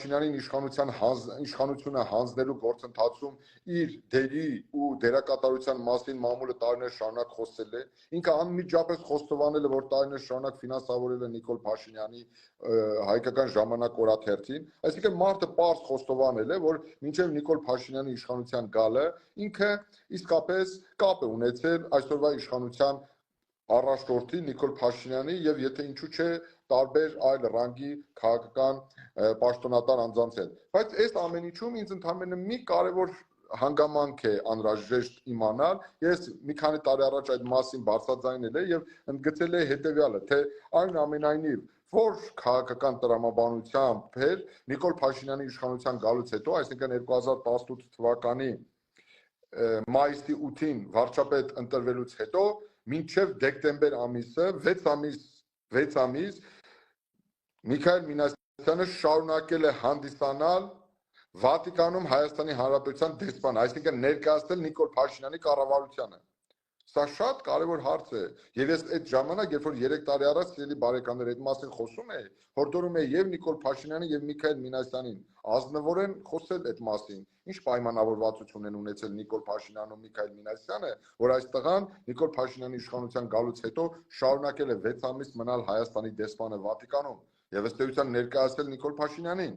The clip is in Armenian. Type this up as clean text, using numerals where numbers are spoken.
Փաշինյանին իշխանությունը հանձնելու գործընթացում իր դերի ու դերակատարության մասին մամուլը տարիներ շարունակ խոսել է, ինքը անմիջապես խոստովանել է, որ տարիներ շարունակ ֆինանսավորել է Նիկոլ Փաշինյանի հայկական ժամանակ օրաթերթին, այսինքն մարդը պարզ խոստովանել է, որ մինչև Նիկոլ Փաշինյանի իշխանության գալը ինքը իսկապես կապ է ունեցել այսօրվա իշխանության առաջնորդի Նիկոլ Փաշինյանի եւ եթե ինչու՞ չէ տարբեր այլ ռանգի քաղաքական պաշտոնատար անձանց հետ։ Բայց այս ամեն ինչում ինձ ընդհանրապես մի կարևոր հանգամանք է անհրաժեշտ իմանալ։ Ես մի քանի տարի առաջ այդ մասին բարձրաձայնել եմ եւ ընդգծել եմ հետեւյալը, թե այնուամենայնիվ որ քաղաքական տրամաբանությամբ էր Նիկոլ Փաշինյանի իշխանության գալուց հետո, այսինքն 2018 թվականի մայիսի 8-ին վարչապետ ընտրվելուց հետո մինչև դեկտեմբեր ամիսը 6 ամիս Միքայել Մինասյանը շարունակել է հանդիսանալ Վատիկանում Հայաստանի Հանրապետության դեսպան, այսինքն ներկայացնել Նիկոլ Փաշինյանի կառավարությանը։ Սա շատ կարևոր հարց է, եւ ես այդ ժամանակ, երբ որ 3 տարի առաջ սիրելի բարեկամներ այդ մասին խոսում էի, հորդորում էի եւ Նիկոլ Փաշինյանին եւ Միքայել Մինասյանին ազնվորեն խոսել այդ մասին։ Ինչ պայմանավորվածություն են ունեցել Նիկոլ Փաշինյանն ու Միքայել Մինասյանը, որ այս տղան Նիկոլ Փաշինյանի իշխանության գալուց հետո շարունակել է 6 ամիս մնալ Հայաստանի դեսպանը Վատիկանում եւ ըստ էության ներկայացնել Նիկոլ Փաշինյանին։